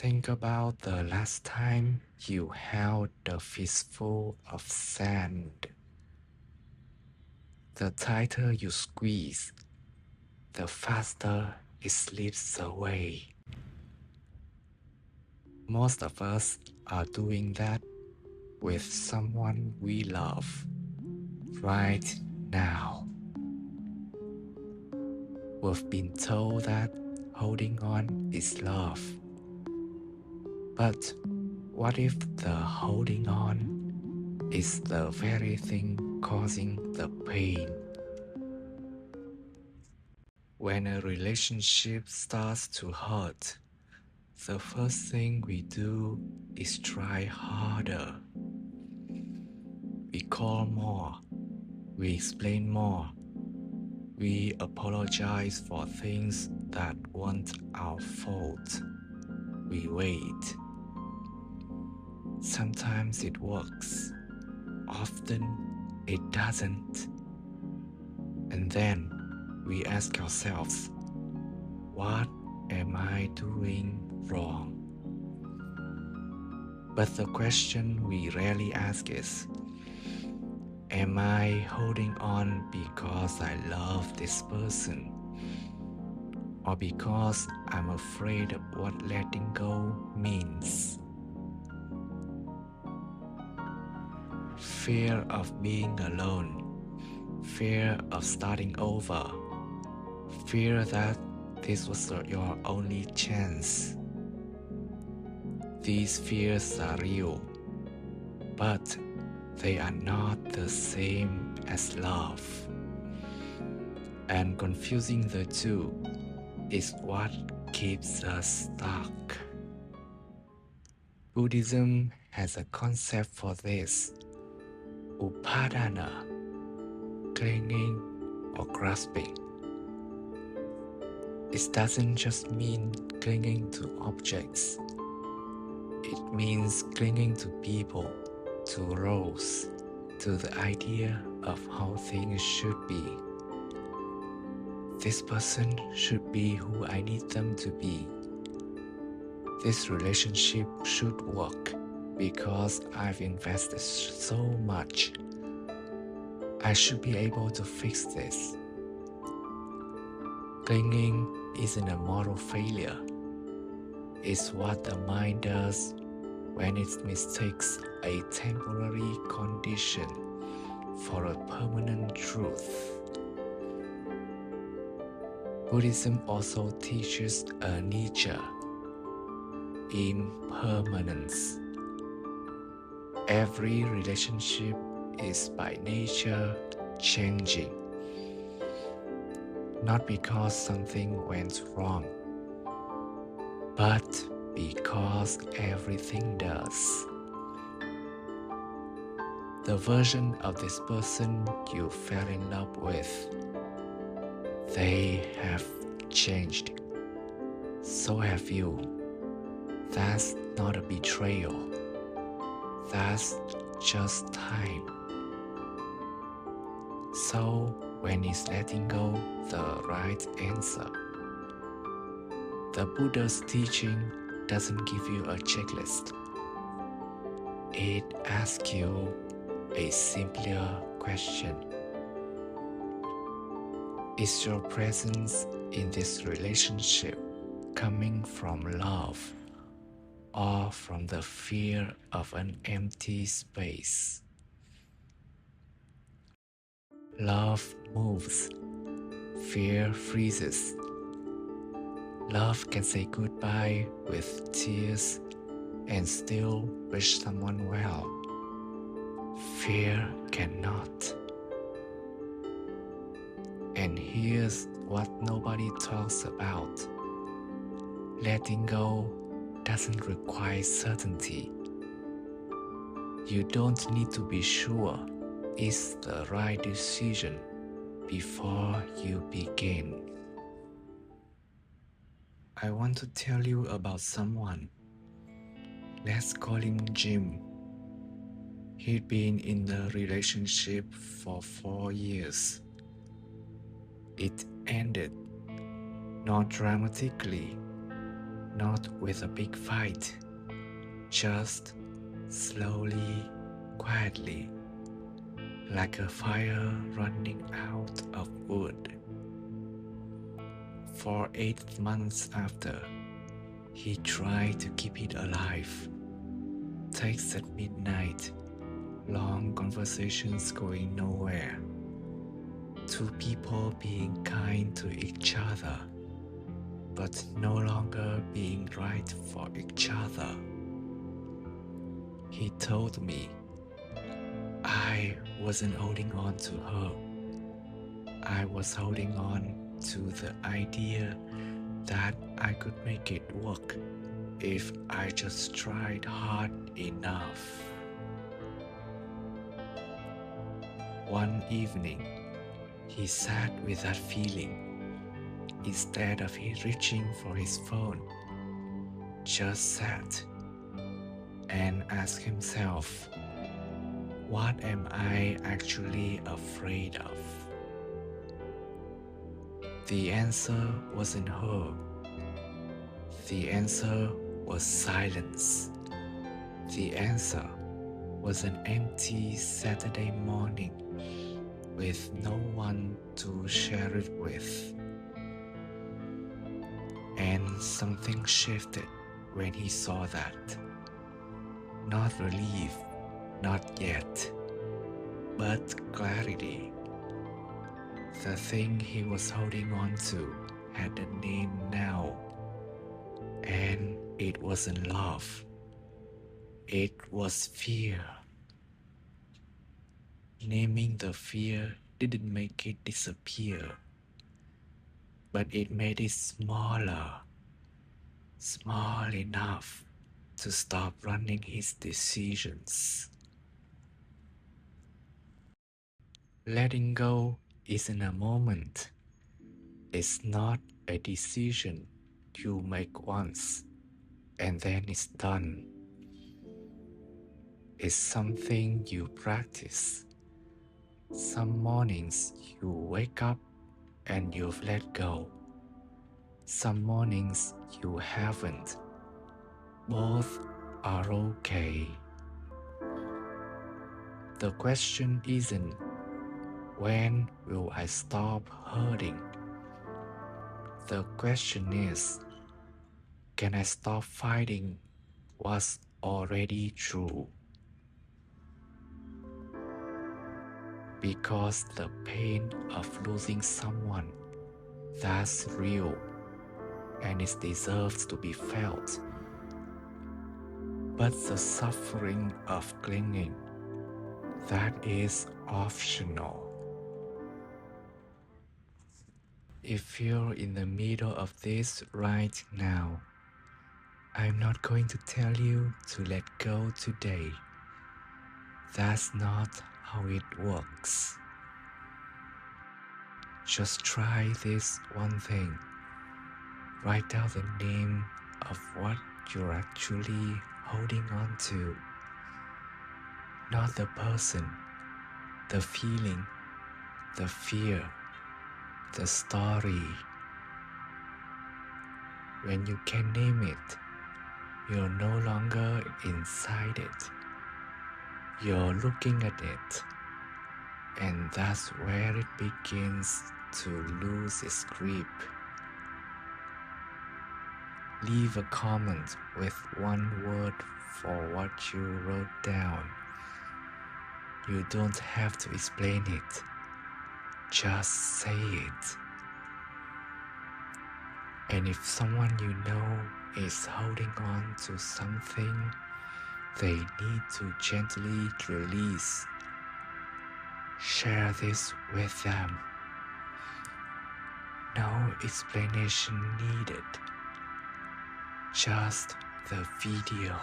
Think about the last time you held a fistful of sand. The tighter you squeeze, the faster it slips away. Most of us are doing that with someone we love right now. We've been told that holding on is love. But what if the holding on is the very thing causing the pain? When a relationship starts to hurt, the first thing we do is try harder. We call more, we explain more, we apologize for things that weren't our fault. We wait. Sometimes it works, often it doesn't. And then we ask ourselves, what am I doing wrong? But the question we rarely ask is, am I holding on because I love this person? Or because I'm afraid of what letting go means? Fear of being alone, fear of starting over, fear that this was your only chance. These fears are real, but they are not the same as love. And confusing the two is what keeps us stuck. Buddhism has a concept for this: Upādāna, clinging or grasping. It doesn't just mean clinging to objects. It means clinging to people, to roles, to the idea of how things should be. This person should be who I need them to be. This relationship should work because I've invested so much. I should be able to fix this. Clinging isn't a moral failure. It's what the mind does when it mistakes a temporary condition for a permanent truth. Buddhism also teaches Anicca, impermanence. Every relationship is by nature changing. Not because something went wrong, but because everything does. The version of this person you fell in love with, they have changed. So have you. That's not a betrayal. That's just time. So when is letting go the right answer? The Buddha's teaching doesn't give you a checklist. It asks you a simpler question. Is your presence in this relationship coming from love or from the fear of an empty space? Love moves, fear freezes. Love can say goodbye with tears and still wish someone well. Fear cannot. And here's what nobody talks about. Letting go doesn't require certainty. You don't need to be sure it's the right decision before you begin. I want to tell you about someone. Let's call him Jim. He'd been in a relationship for 4 years. It ended, not dramatically, not with a big fight, just slowly, quietly, like a fire running out of wood. For 8 months after, he tried to keep it alive. Texts at midnight, long conversations going nowhere. Two people being kind to each other, but no longer being right for each other. He told me I wasn't holding on to her. I was holding on to the idea that I could make it work if I just tried hard enough. One evening, he sat with that feeling. Instead of he reaching for his phone, just sat and asked himself, what am I actually afraid of? The answer wasn't her. The answer was silence. The answer was an empty Saturday morning with no one to share it with. And something shifted when he saw that. Not relief, not yet, but clarity. The thing he was holding on to had a name now, and it wasn't love. It was fear. Naming the fear didn't make it disappear, but it made it smaller, small enough to stop running his decisions. Letting go isn't a moment. It's not a decision you make once and then it's done. It's something you practice. Some mornings you wake up and you've let go. Some mornings you haven't. Both are okay. The question isn't, when will I stop hurting? The question is, can I stop fighting what's already true? Because the pain of losing someone, that's real and it deserves to be felt. But the suffering of clinging, that is optional. If you're in the middle of this right now, I'm not going to tell you to let go today. That's not how it works. Just try this one thing. Write down the name of what you're actually holding on to. Not the person, the feeling, the fear, the story. When you can name it, you're no longer inside it. You're looking at it, and that's where it begins to lose its grip. Leave a comment with one word for what you wrote down. You don't have to explain it. Just say it. And if someone you know is holding on to something they need to gently release, share this with them. No explanation needed. Just the video.